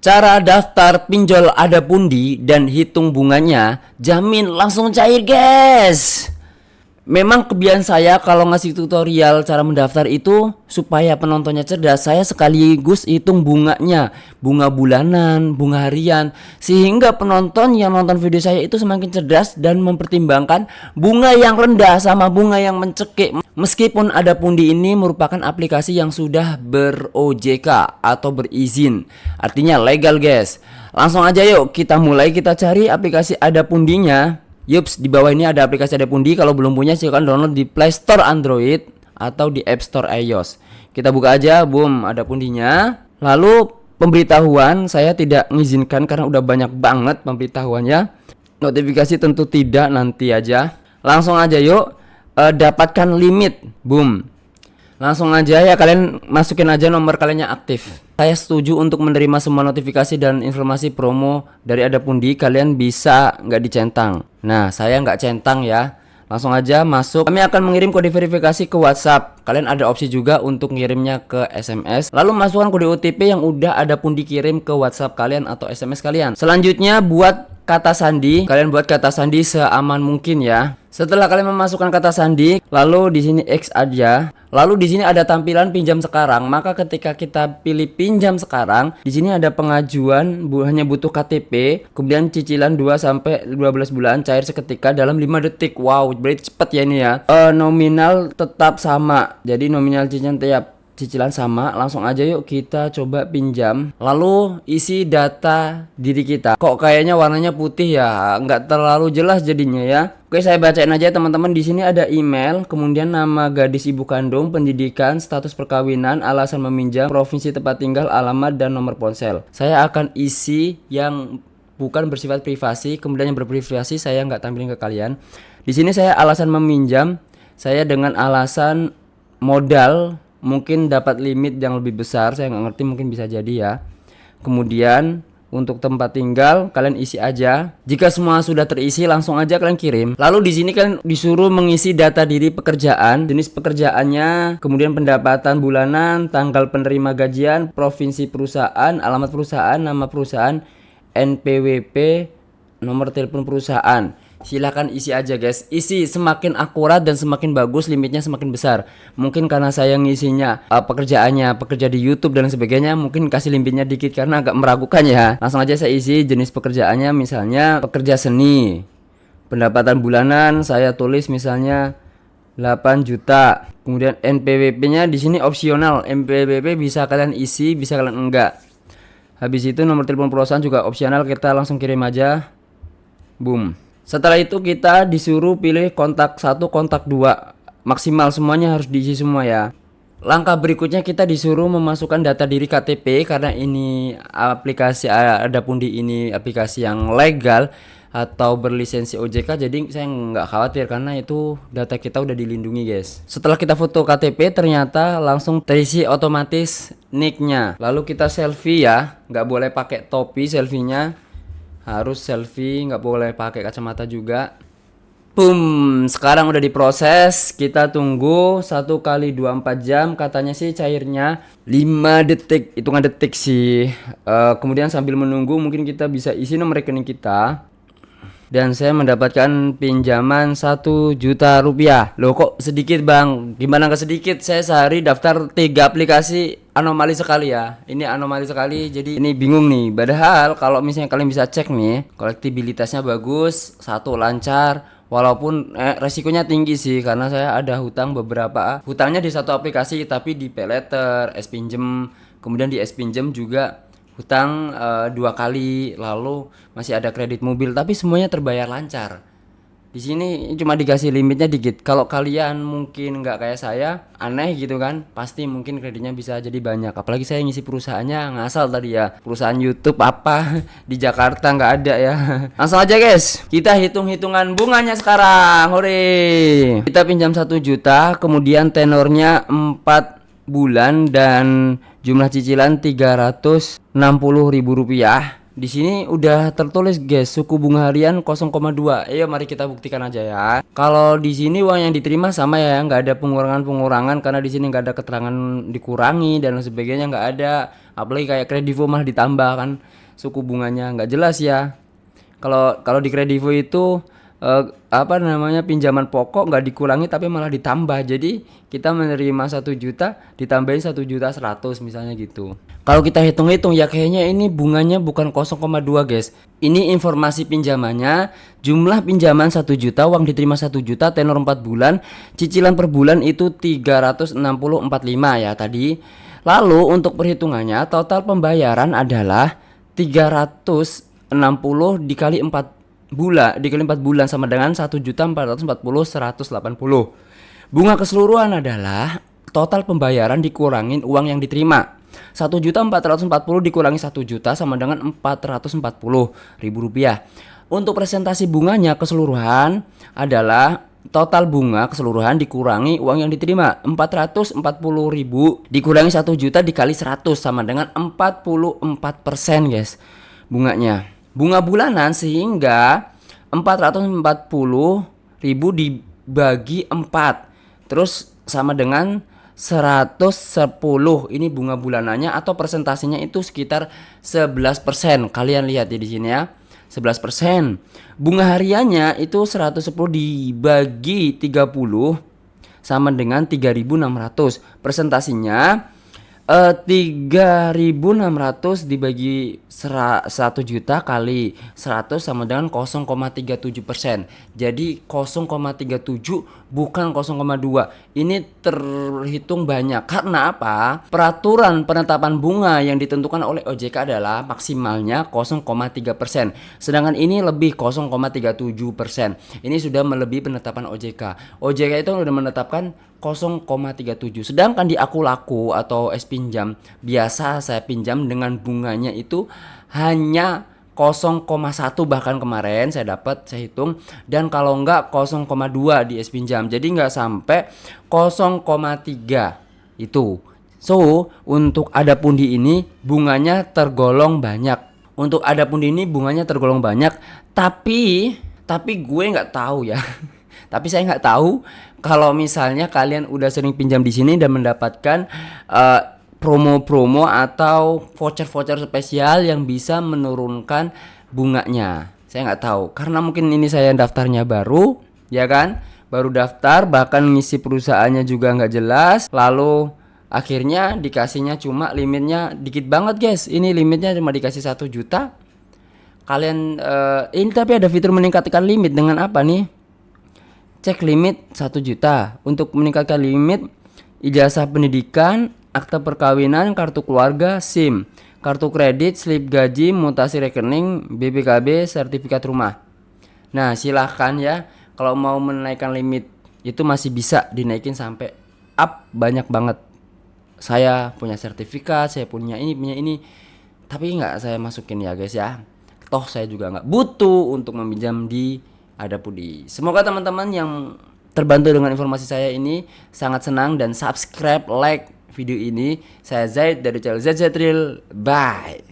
Cara daftar pinjol Adapundi dan hitung bunganya, jamin langsung cair guys. Memang kebiasaan saya kalau ngasih tutorial cara mendaftar itu supaya penontonnya cerdas, saya sekaligus hitung bunganya, bunga bulanan, bunga harian, sehingga penonton yang nonton video saya itu semakin cerdas dan mempertimbangkan bunga yang rendah sama bunga yang mencekik. Meskipun Adapundi ini merupakan aplikasi yang sudah ber-OJK atau berizin, artinya legal guys. Langsung aja yuk kita mulai, kita cari aplikasi Adapundinya. Yups, di bawah ini ada aplikasi Adapundi. Kalau belum punya silahkan download di Play Store Android atau di App Store iOS. Kita buka aja, boom, Adapundinya. Lalu pemberitahuan saya tidak mengizinkan karena udah banyak banget pemberitahuannya. Notifikasi tentu tidak, nanti aja. Langsung aja yuk, dapatkan limit, boom. Langsung aja ya, kalian masukin aja nomor kalian yang aktif. Saya setuju untuk menerima semua notifikasi dan informasi promo dari Adapundi. Kalian bisa nggak dicentang. Nah, saya nggak centang ya. Langsung aja masuk. Kami akan mengirim kode verifikasi ke WhatsApp. Kalian ada opsi juga untuk ngirimnya ke SMS. Lalu masukkan kode OTP yang udah Adapundi kirim ke WhatsApp kalian atau SMS kalian. Selanjutnya buat kata sandi. Kalian buat kata sandi seaman mungkin ya. Setelah kalian memasukkan kata sandi, lalu di sini X aja. Lalu di sini ada tampilan pinjam sekarang. Maka ketika kita pilih pinjam sekarang, di sini ada pengajuan hanya butuh KTP, kemudian cicilan 2 sampai 12 bulan cair seketika dalam 5 detik. Wow, berarti cepet ya ini ya. Nominal tetap sama. Jadi nominal cicilan sama. Langsung aja yuk kita coba pinjam. Lalu isi data diri kita. Kok kayaknya warnanya putih ya, nggak terlalu jelas jadinya ya. Oke, saya bacain aja teman-teman. Di sini ada email, kemudian nama gadis ibu kandung, pendidikan, status perkawinan, alasan meminjam, provinsi tempat tinggal, alamat, dan nomor ponsel. Saya akan isi yang bukan bersifat privasi, kemudian yang berprivasi saya nggak tampilin ke kalian. Di sini saya alasan meminjam, saya dengan alasan modal, mungkin dapat limit yang lebih besar, saya nggak ngerti, mungkin bisa jadi ya. Kemudian untuk tempat tinggal kalian isi aja. Jika semua sudah terisi langsung aja kalian kirim. Lalu di sini kalian disuruh mengisi data diri pekerjaan, jenis pekerjaannya, kemudian pendapatan bulanan, tanggal penerima gajian, provinsi perusahaan, alamat perusahaan, nama perusahaan, NPWP, nomor telepon perusahaan. Silahkan isi aja guys. Isi semakin akurat dan semakin bagus, limitnya semakin besar. Mungkin karena saya ngisinya pekerjaannya pekerja di YouTube dan sebagainya, mungkin kasih limitnya dikit karena agak meragukan ya. Langsung aja saya isi jenis pekerjaannya, misalnya pekerja seni. Pendapatan bulanan saya tulis misalnya 8 juta. Kemudian NPWP-nya di sini opsional. NPWP bisa kalian isi, bisa kalian enggak. Habis itu nomor telepon perusahaan juga opsional, kita langsung kirim aja. Boom. Setelah itu kita disuruh pilih kontak 1, kontak 2. Maksimal semuanya harus diisi semua ya. Langkah berikutnya kita disuruh memasukkan data diri KTP, karena ini aplikasi Adapundi ini aplikasi yang legal atau berlisensi OJK, jadi saya nggak khawatir karena itu data kita udah dilindungi guys. Setelah kita foto KTP ternyata langsung terisi otomatis nicknya. Lalu kita selfie ya, nggak boleh pakai topi selfie-nya. Harus selfie, nggak boleh pakai kacamata juga. Boom, sekarang udah diproses. Kita tunggu 1 kali 24 jam. Katanya sih cairnya 5 detik, hitungan detik sih. Kemudian sambil menunggu mungkin kita bisa isi nomor rekening kita. Dan saya mendapatkan pinjaman 1 juta rupiah. Loh kok sedikit bang? Gimana gak sedikit? Saya sehari daftar 3 aplikasi, anomali sekali ya. Ini anomali sekali, jadi ini bingung nih. Padahal kalau misalnya kalian bisa cek nih, kolektibilitasnya bagus, 1 lancar. Walaupun resikonya tinggi sih, karena saya ada hutang beberapa. Hutangnya di 1 aplikasi tapi di paylater, S-Pinjem. Kemudian di S-Pinjem juga hutang 2 kali, lalu masih ada kredit mobil, tapi semuanya terbayar lancar. Di sini cuma dikasih limitnya dikit. Kalau kalian mungkin nggak kayak saya, aneh gitu kan, pasti mungkin kreditnya bisa jadi banyak. Apalagi saya ngisi perusahaannya ngasal tadi ya, perusahaan YouTube apa di Jakarta nggak ada ya. Langsung aja guys, kita hitung-hitungan bunganya sekarang. Hore! Kita pinjam 1 juta, kemudian tenornya 4 bulan dan jumlah cicilan 360.000 rupiah. Di sini udah tertulis guys, suku bunga harian 0,2. Ayo mari kita buktikan aja ya. Kalau di sini uang yang diterima sama ya, nggak ada pengurangan karena di sini nggak ada keterangan dikurangi dan lain sebagainya, nggak ada. Apalagi kayak kredivo malah ditambah kan suku bunganya, nggak jelas ya. Kalau kalau di kredivo itu apa namanya, pinjaman pokok nggak dikurangi tapi malah ditambah. Jadi kita menerima 1 juta ditambahin 1.100.000 misalnya gitu. Kalau kita hitung-hitung ya kayaknya ini bunganya bukan 0,2 guys. Ini informasi pinjamannya, jumlah pinjaman 1 juta, uang diterima 1 juta, tenor 4 bulan, cicilan per bulan itu 360,45 ya tadi. Lalu untuk perhitungannya total pembayaran adalah 360 dikali 4 bulan sama dengan 1.440.180. Bunga keseluruhan adalah total pembayaran dikurangin uang yang diterima. 1.440 dikurangi 1 juta sama dengan 440.000 rupiah. Untuk presentasi bunganya keseluruhan adalah total bunga keseluruhan dikurangi uang yang diterima. 440.000 dikurangi 1 juta dikali 100 sama dengan 44% guys bunganya. Bunga bulanan sehingga 440.000 dibagi 4 terus sama dengan 110. Ini bunga bulanannya atau presentasinya itu sekitar 11%. Kalian lihat ya di sini ya. 11%. Bunga hariannya itu 110 dibagi 30 sama dengan 3.600. Presentasinya 3.600 dibagi 1 juta kali 100 sama dengan 0,37%. Jadi 0,37 bukan 0,2. Ini terhitung banyak. Karena apa? Peraturan penetapan bunga yang ditentukan oleh OJK adalah maksimalnya 0,3%. Sedangkan ini lebih 0,37%. Ini sudah melebihi penetapan OJK. OJK itu sudah menetapkan 0,37. Sedangkan di Aku Laku atau pinjam biasa saya pinjam dengan bunganya itu hanya 0,1 bahkan kemarin saya hitung, dan kalau enggak 0,2 di pinjam. Jadi enggak sampai 0,3 itu. So, untuk Ada Pundi ini bunganya tergolong banyak. Untuk Ada Pundi ini bunganya tergolong banyak, tapi gue nggak tahu ya. Tapi saya nggak tahu kalau misalnya kalian udah sering pinjam di sini dan mendapatkan promo-promo atau voucher-voucher spesial yang bisa menurunkan bunganya. Saya nggak tahu karena mungkin ini saya daftarnya baru, ya kan? Baru daftar, bahkan ngisi perusahaannya juga nggak jelas. Lalu akhirnya dikasihnya cuma limitnya dikit banget guys. Ini limitnya cuma dikasih 1 juta. Kalian ini tapi ada fitur meningkatkan limit dengan apa nih? Cek limit 1 juta. Untuk meningkatkan limit, ijazah pendidikan, akta perkawinan, kartu keluarga, SIM, kartu kredit, slip gaji, mutasi rekening, BPKB, sertifikat rumah. Nah silahkan ya, kalau mau menaikkan limit itu masih bisa dinaikin sampai up banyak banget. Saya punya sertifikat, saya punya ini, tapi nggak saya masukin ya guys ya. Toh saya juga nggak butuh untuk meminjam di Ada Pundi. Semoga teman-teman yang terbantu dengan informasi saya ini sangat senang dan subscribe, like video ini. Saya Zaid dari channel ZZ Real. Bye.